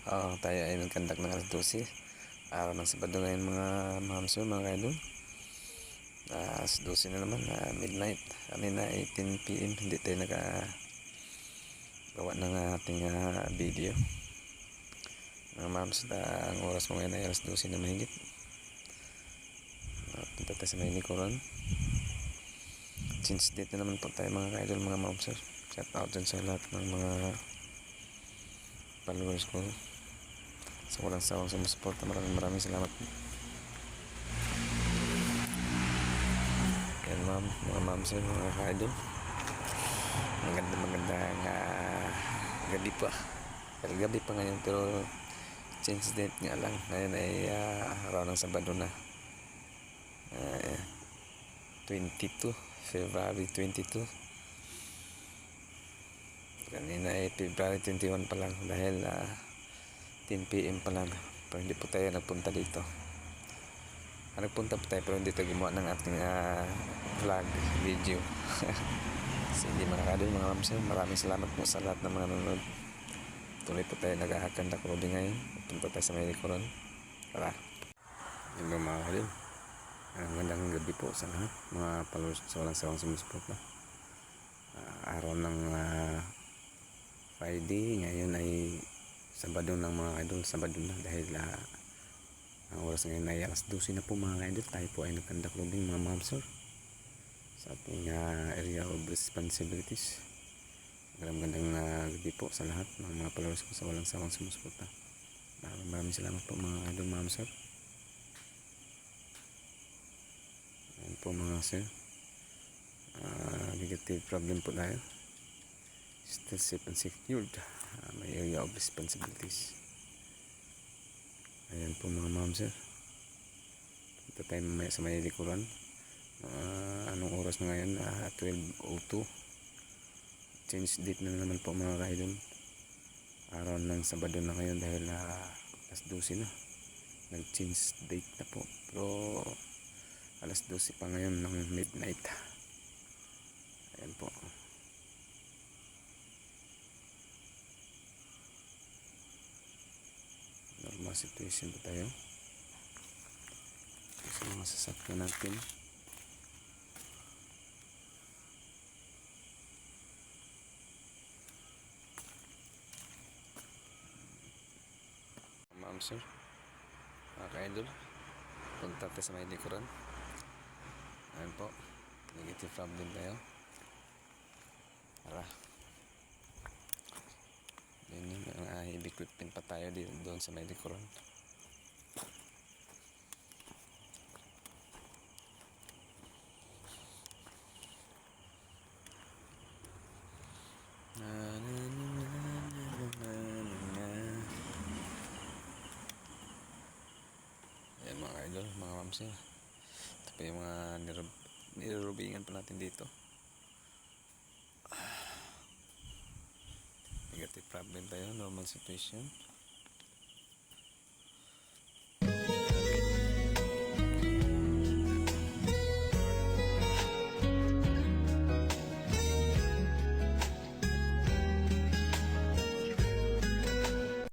Tayo ay nagkandak ng alas 12. Araw ng Sabado ngayon mga mamso, mga idol. Alas 12 na naman, midnight. Kami na 18 PM, hindi tayo nagagawa ng ating video. Mga mamso, ang oras mo ngayon ay alas 12 na mahigit. Punta tayo sa may likuran. Since date na naman po tayo mga idol, mga mamso. Shout out dyan sa lahat ng mga followers ko. Sa walang sawang sumusuporta, maraming salamat. Yan mga ma'am sir, mga ka-idol. Magandang gabi pa. Gabi pa ngayon, pero change date nga lang. Ngayon ay araw ng Sabado na. 22, February 22. Kanina ay February 21 pa lang dahil 10 PM pa lang, pero hindi po tayo nagpunta dito. Nagpunta po tayo pero hindi tayo gumawa ng ating vlog video. Sige mga kadol, mga mamsel, maraming salamat po sa lahat ng mga nanonood. Tuloy po tayo naghahakanda ko rin ngayon. Punta tayo sa may likuran. Tara. Yun mga kadol, magandang gabi po sa lahat mga followers sa walang sawang sumusuporta. Araw ng Friday, ngayon ay Sabado ng mga idol, Sabado na dahil ang oras ngayon ay alas 12 na po mga idol. Tayo po ay nagkandak loading mga mamsor sa ating area of responsibilities. Magandang gabi po sa lahat ng mga followers ko sa walang sawang sumusuporta. Maraming salamat po mga idol mamsor. Ayan po mga sir, negative problem po tayo. Still safe and secured, may area of responsibilities. Ayan po mga ma'am sir, punta tayo mamaya sa may likuran. Anong oras na ngayon? 12:02. Change date na naman po mga kaidol. Araw ng Sabado na ngayon dahil alas 12 na. Nag change date na po, pero alas 12 pa ngayon ng midnight. Ayan po. Normal situation po tayo sa mga sasakyan natin. Ma'am sir, mga ka-idol, punta tayo sa may likuran. Ayan po, negative problem tayo. Tara. Yun, heavy equipment pa tayo doon sa may likuran. Ayan mga idol, mga mamsir. Ito pa yung mga nirurubingan pa natin dito. Negative problem tayo, normal situation.